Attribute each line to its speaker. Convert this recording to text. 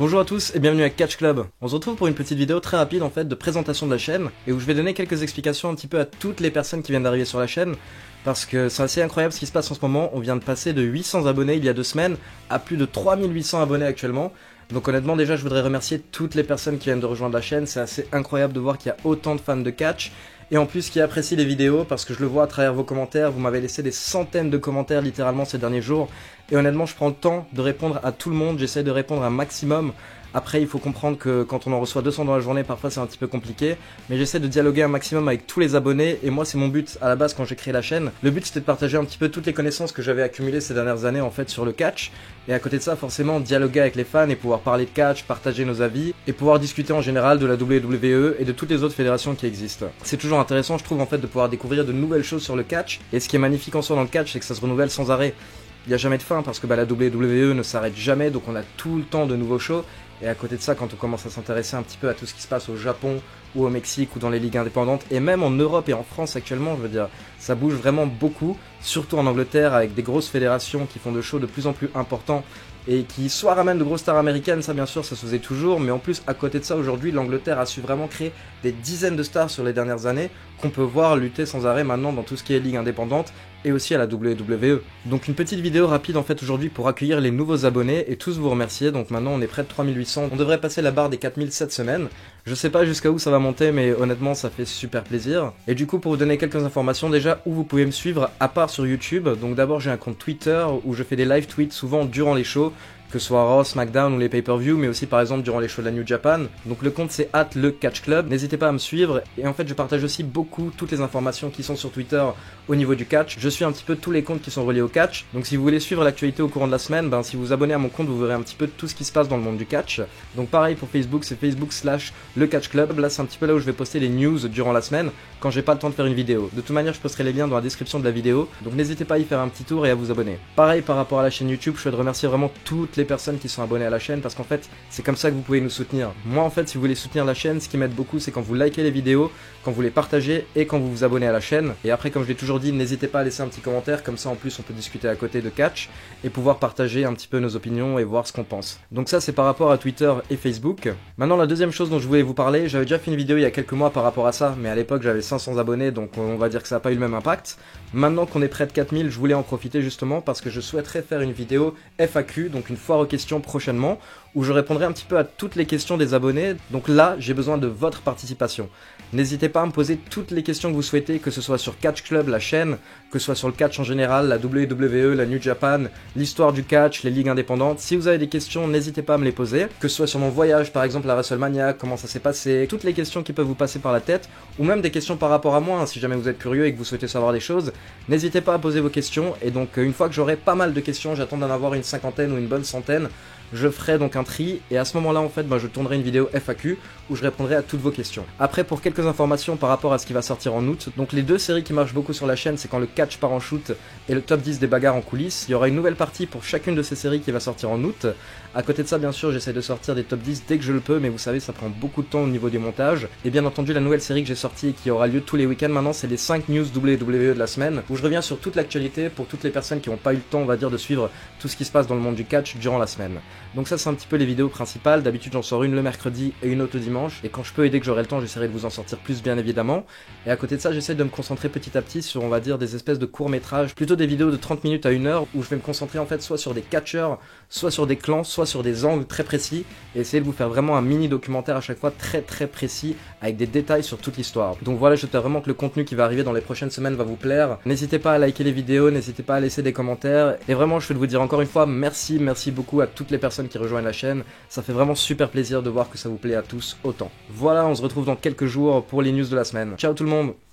Speaker 1: Bonjour à tous et bienvenue à Catch Club. On se retrouve pour une petite vidéo très rapide en fait de présentation de la chaîne et où je vais donner quelques explications un petit peu à toutes les personnes qui viennent d'arriver sur la chaîne parce que c'est assez incroyable ce qui se passe en ce moment. On vient de passer de 800 abonnés il y a 2 semaines à plus de 3800 abonnés actuellement. Donc honnêtement déjà je voudrais remercier toutes les personnes qui viennent de rejoindre la chaîne. C'est assez incroyable de voir qu'il y a autant de fans de catch et en plus qui apprécient les vidéos parce que je le vois à travers vos commentaires. Vous m'avez laissé des centaines de commentaires littéralement ces derniers jours et honnêtement je prends le temps de répondre à tout le monde. J'essaie de répondre un maximum. Après, il faut comprendre que quand on en reçoit 200 dans la journée, parfois c'est un petit peu compliqué. Mais j'essaie de dialoguer un maximum avec tous les abonnés. Et moi, c'est mon but à la base quand j'ai créé la chaîne. Le but, c'était de partager un petit peu toutes les connaissances que j'avais accumulées ces dernières années en fait sur le catch. Et à côté de ça, forcément, dialoguer avec les fans et pouvoir parler de catch, partager nos avis. Et pouvoir discuter en général de la WWE et de toutes les autres fédérations qui existent. C'est toujours intéressant, je trouve, en fait, de pouvoir découvrir de nouvelles choses sur le catch. Et ce qui est magnifique en soi dans le catch, c'est que ça se renouvelle sans arrêt. Il n'y a jamais de fin parce que la WWE ne s'arrête jamais, donc on a tout le temps de nouveaux shows. Et à côté de ça, quand on commence à s'intéresser un petit peu à tout ce qui se passe au Japon ou au Mexique ou dans les ligues indépendantes, et même en Europe et en France actuellement, je veux dire, ça bouge vraiment beaucoup, surtout en Angleterre avec des grosses fédérations qui font de shows de plus en plus importants et qui soit ramènent de grosses stars américaines, ça bien sûr ça se faisait toujours, mais en plus à côté de ça aujourd'hui l'Angleterre a su vraiment créer des dizaines de stars sur les dernières années qu'on peut voir lutter sans arrêt maintenant dans tout ce qui est ligue indépendante et aussi à la WWE. Donc une petite vidéo rapide en fait aujourd'hui pour accueillir les nouveaux abonnés et tous vous remercier. Donc maintenant on est près de 3800, on devrait passer la barre des 4000 cette semaine. Je sais pas jusqu'à où ça va monter mais honnêtement ça fait super plaisir. Et du coup pour vous donner quelques informations déjà où vous pouvez me suivre à part sur YouTube. Donc d'abord j'ai un compte Twitter où je fais des live tweets souvent durant les shows, que ce soit Raw, SmackDown ou les pay-per-view, mais aussi par exemple durant les shows de la New Japan. Donc le compte c'est @lecatchclub, n'hésitez pas à me suivre. Et en fait je partage aussi beaucoup toutes les informations qui sont sur Twitter au niveau du catch. Je suis un petit peu tous les comptes qui sont reliés au catch. Donc si vous voulez suivre l'actualité au courant de la semaine, si vous vous abonnez à mon compte vous verrez un petit peu tout ce qui se passe dans le monde du catch. Donc pareil pour Facebook, c'est Facebook/lecatchclub. Là c'est un petit peu là où je vais poster les news durant la semaine quand j'ai pas le temps de faire une vidéo. De toute manière je posterai les liens dans la description de la vidéo. Donc n'hésitez pas à y faire un petit tour et à vous abonner. Pareil par rapport à la chaîne YouTube, je souhaite remercier vraiment toutes les personnes qui sont abonnées à la chaîne parce qu'en fait c'est comme ça que vous pouvez nous soutenir. Moi en fait si vous voulez soutenir la chaîne, ce qui m'aide beaucoup c'est quand vous likez les vidéos, quand vous les partagez et quand vous vous abonnez à la chaîne. Et après comme je l'ai toujours dit, n'hésitez pas à laisser un petit commentaire, comme ça en plus on peut discuter à côté de catch et pouvoir partager un petit peu nos opinions et voir ce qu'on pense. Donc ça c'est par rapport à Twitter et Facebook. Maintenant la deuxième chose dont je voulais vous parler, j'avais déjà fait une vidéo il y a quelques mois par rapport à ça, mais à l'époque j'avais 500 abonnés donc on va dire que ça n'a pas eu le même impact. Maintenant qu'on est près de 4000, je voulais en profiter justement parce que je souhaiterais faire une vidéo FAQ, donc une foire aux questions prochainement, où je répondrai un petit peu à toutes les questions des abonnés. Donc là, j'ai besoin de votre participation. N'hésitez pas à me poser toutes les questions que vous souhaitez, que ce soit sur Catch Club, la chaîne, que ce soit sur le catch en général, la WWE, la New Japan, l'histoire du catch, les ligues indépendantes. Si vous avez des questions, n'hésitez pas à me les poser. Que ce soit sur mon voyage, par exemple à WrestleMania, comment ça s'est passé, toutes les questions qui peuvent vous passer par la tête, ou même des questions par rapport à moi, si jamais vous êtes curieux et que vous souhaitez savoir des choses. N'hésitez pas à poser vos questions, et donc une fois que j'aurai pas mal de questions, j'attends d'en avoir une cinquantaine ou une bonne centaine, je ferai donc un tri et à ce moment là en fait je tournerai une vidéo FAQ où je répondrai à toutes vos questions. Après pour quelques informations par rapport à ce qui va sortir en août, donc les deux séries qui marchent beaucoup sur la chaîne c'est quand le catch part en shoot et le top 10 des bagarres en coulisses. Il y aura une nouvelle partie pour chacune de ces séries qui va sortir en août. À côté de ça bien sûr j'essaie de sortir des top 10 dès que je le peux, mais vous savez ça prend beaucoup de temps au niveau du montage. Et bien entendu la nouvelle série que j'ai sortie et qui aura lieu tous les week-ends maintenant, c'est les 5 news WWE de la semaine où je reviens sur toute l'actualité pour toutes les personnes qui n'ont pas eu le temps on va dire de suivre tout ce qui se passe dans le monde du catch durant la semaine. Donc ça c'est un petit peu les vidéos principales. D'habitude j'en sors une le mercredi et une autre le dimanche, et quand je peux et dès que j'aurai le temps j'essaierai de vous en sortir plus bien évidemment. Et à côté de ça j'essaie de me concentrer petit à petit sur on va dire des espèces de courts métrages, plutôt des vidéos de 30 minutes à 1 heure où je vais me concentrer en fait soit sur des catcheurs, soit sur des clans, soit sur des angles très précis et essayer de vous faire vraiment un mini documentaire à chaque fois très précis avec des détails sur toute l'histoire. Donc voilà, j'espère vraiment que le contenu qui va arriver dans les prochaines semaines va vous plaire. N'hésitez pas à liker les vidéos, n'hésitez pas à laisser des commentaires et vraiment je veux vous dire encore une fois merci beaucoup à toutes les personnes qui rejoignent la chaîne. Ça fait vraiment super plaisir de voir que ça vous plaît à tous autant. Voilà, on se retrouve dans quelques jours pour les news de la semaine. Ciao tout le monde!